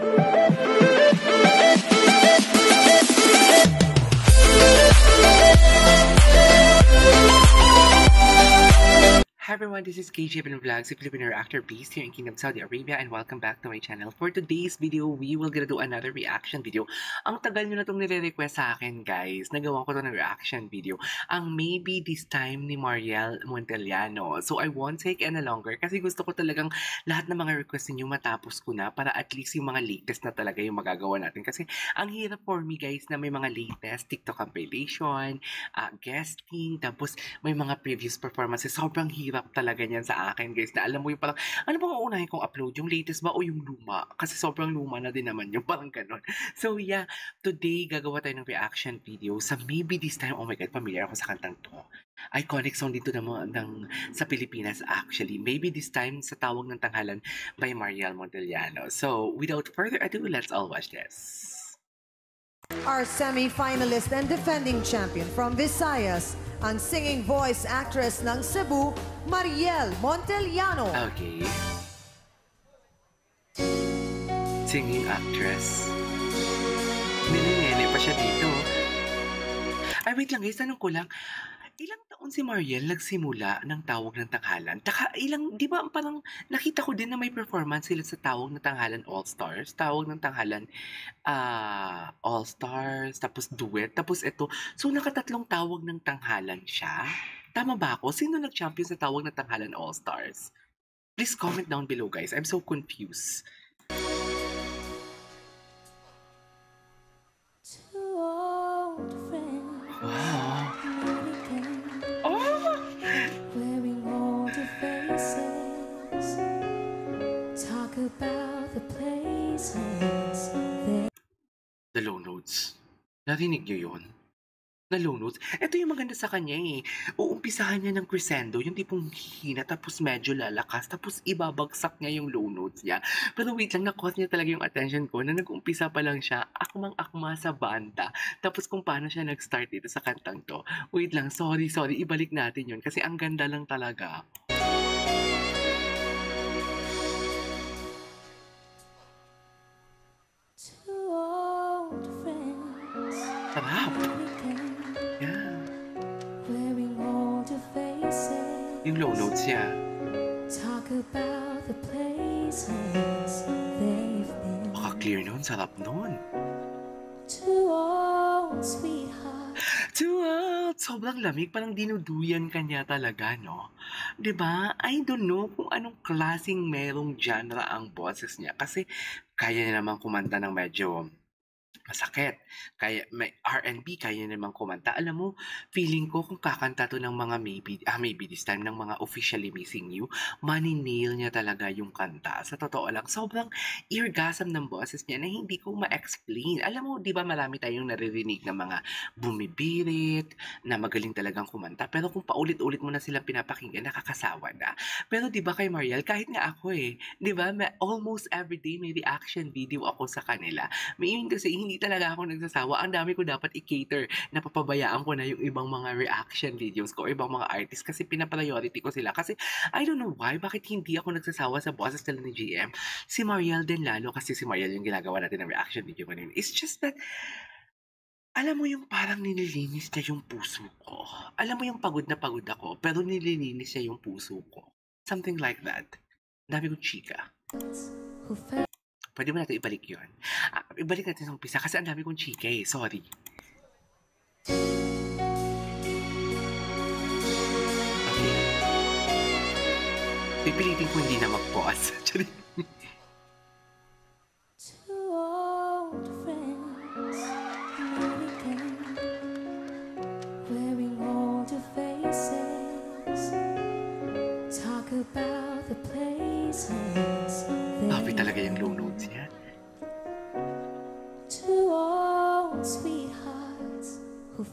Hi everyone, this is KJ Vlogs, a Filipino actor based here in Kingdom Saudi Arabia, and welcome back to my channel. For today's video, we will gonna do another reaction video. Ang tagal nyo na itong nire-request sa akin, guys. Nagawa ko ito ng reaction video. Ang Maybe This Time ni Mariel Montellano. So I won't take any longer kasi gusto ko talagang lahat ng mga request niyo matapos ko na para at least yung mga latest na talaga yung magagawa natin. Kasi ang hirap for me, guys, na may mga latest TikTok compilation, guesting, tapos may mga previous performances. Sobrang hirap talaga niyan sa akin, guys, na alam mo yung parang, ano bang uunahin kong upload? Yung latest ba o yung luma? Kasi sobrang luma na din naman yung parang ganun. So yeah, today gagawa tayo ng reaction video sa Maybe This Time. Oh my God, familiar ako sa kantang to. Iconic song dito sa Pilipinas actually. Maybe This Time sa Tawag ng Tanghalan by Mariel Montellano. So without further ado, let's all watch this. Our semi-finalist and defending champion from Visayas, ang singing voice actress ng Cebu, Mariel Montellano. Okay. Singing actress. Nilingene pa siya dito. Ay, wait lang guys, tanong ko lang. Ilang taon si Mariel nagsimula ng Tawag ng Tanghalan? Di ba parang nakita ko din na may performance sila sa Tawag ng Tanghalan All-Stars. Tawag ng Tanghalan All-Stars, tapos duet, tapos ito. So nakatatlong Tawag ng Tanghalan siya? Tama ba ako? Sino nag-champion sa Tawag ng Tanghalan All-Stars? Please comment down below, guys. I'm so confused. Wow. The low notes. Narinig niyo yun? Na low notes. Ito yung maganda sa kanya eh. Uumpisahan niya ng crescendo, yung tipong hina, tapos medyo lalakas, tapos ibabagsak niya yung low notes niya. Pero wait lang, na-caught niya talaga yung attention ko na nag-umpisa pa lang siya, akmang-akma sa banda. Tapos kung paano siya nag-start dito sa kantang to. Wait lang, sorry, ibalik natin yun kasi ang ganda lang talaga. Sarap! Yeah. Yung low notes niya. Maka-clear nun, sarap nun. Sobrang lamig, parang dinuduyan kanya talaga, no? Diba? I don't know kung anong klaseng merong genre ang boses niya. Kasi kaya niya naman kumanta ng medyo masakit. Kaya may R&B, kaya naman kumanta. Alam mo, feeling ko kung kakanta to ng mga maybe this time ng mga Officially Missing You, maninail niya talaga yung kanta. Sa totoo lang, sobrang eargasm ng boses niya na hindi ko ma-explain. Alam mo, di ba marami tayong naririnig na mga bumibirit, na magaling talagang kumanta. Pero kung paulit-ulit mo na silang pinapakinggan, nakakasawa na. Pero di ba kay Mariel, kahit nga ako di ba, almost everyday may reaction video ako sa kanila. May kasi hindi talaga ako nagsasawa. Ang dami ko dapat i-cater. Napapabayaan ko na yung ibang mga reaction videos ko o ibang mga artists kasi pinapriority ko sila. Kasi I don't know why, bakit hindi ako nagsasawa sa boses nila ni GM. Si Mariel din lalo kasi si Mariel yung ginagawa natin ng reaction video kanina. It's just that, alam mo yung parang nililinis niya yung puso ko. Alam mo yung pagod na pagod ako, pero nililinis niya yung puso ko. Something like that. Dami kong chika. Pwede ba natin ibalik yun? Ibalik natin sa umpisa kasi ang dami kong chika Sorry. Okay. Pipilitin ko hindi na mag-pause. Happy talaga yung low notes niya.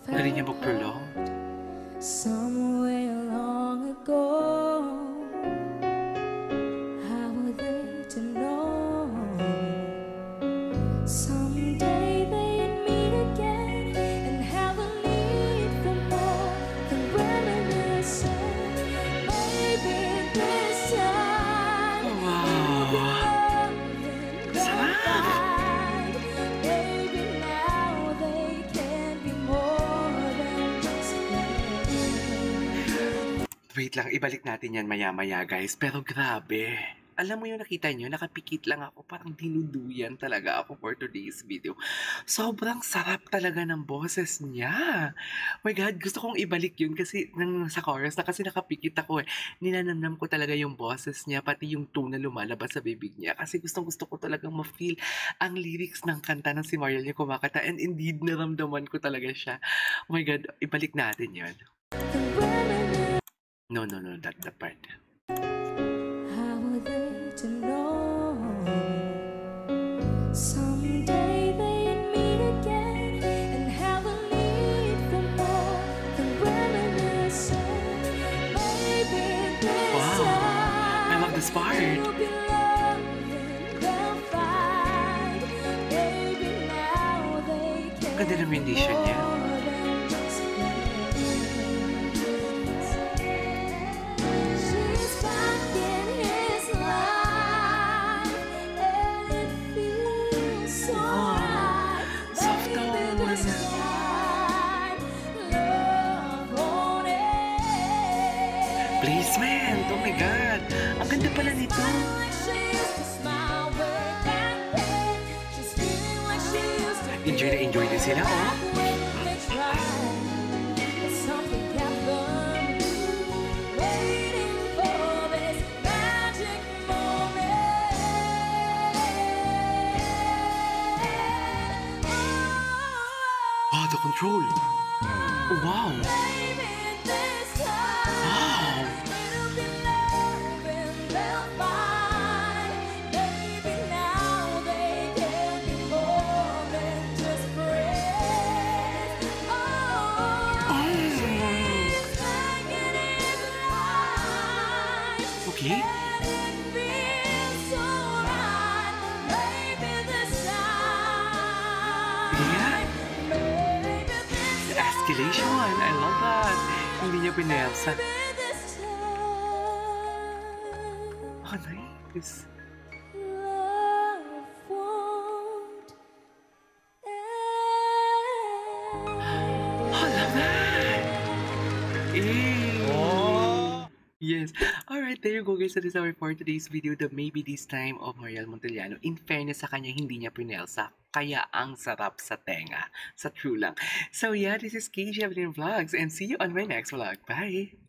Galing niya mag-prolong. Somewhere long ago, how were they to know? Someday they'd meet again and have a need for more than reminiscing. Maybe this time. Wow! Sarap! Wait lang, ibalik natin yan maya-maya guys. Pero grabe. Alam mo yung nakita nyo, nakapikit lang ako. Parang dinuduyan talaga ako for today's video. Sobrang sarap talaga ng boses niya. My God, gusto kong ibalik yun kasi nang sa chorus na kasi nakapikit ako eh. Ninanamnam ko talaga yung boses niya, pati yung tone na lumalabas sa bibig niya. Kasi gustong gusto ko talagang ma-feel ang lyrics ng kanta ng si Mariel niya kumakata. And indeed, naramdaman ko talaga siya. Oh my God, ibalik natin yun. No, that part. How were they to know? Someday they'd meet again and have a need for more than reminiscing. Maybe this Wow, I time love this part. they'll be loving, they'll find. Maybe now they can Ganda ng rendition niya. more than just friends. She's back in his life, and it feels so right. Soft Maybe this tones. time love won't end. Placement, oh my God. Ang ganda pala nito. Like she used to smile way back then. She's feeling like she used to Enjoy na enjoy din sila, oh. when they tried. But something kept them waiting for this magic moment. Oh, the control. Oh, wow. Maybe this time Wow. it'll be love and they'll find. Maybe now they can be more than just friends. Oh, she's back in his life. Okay. And it feels so right. Maybe this time. Yeah. Maybe this The escalation. I love that. Hindi niya pinelsa. Maybe this time Oh, nice. love won't Oh, I love that. Yes. Alright, there you go guys. That is our for today's video, the Maybe This Time of Mariel Montellano. In fairness sa kanya, hindi niya pinelsa. Kaya ang sarap sa tenga. Sa true lang. So yeah, this is KJ Evelyn Vlogs and see you on my next vlog. Bye!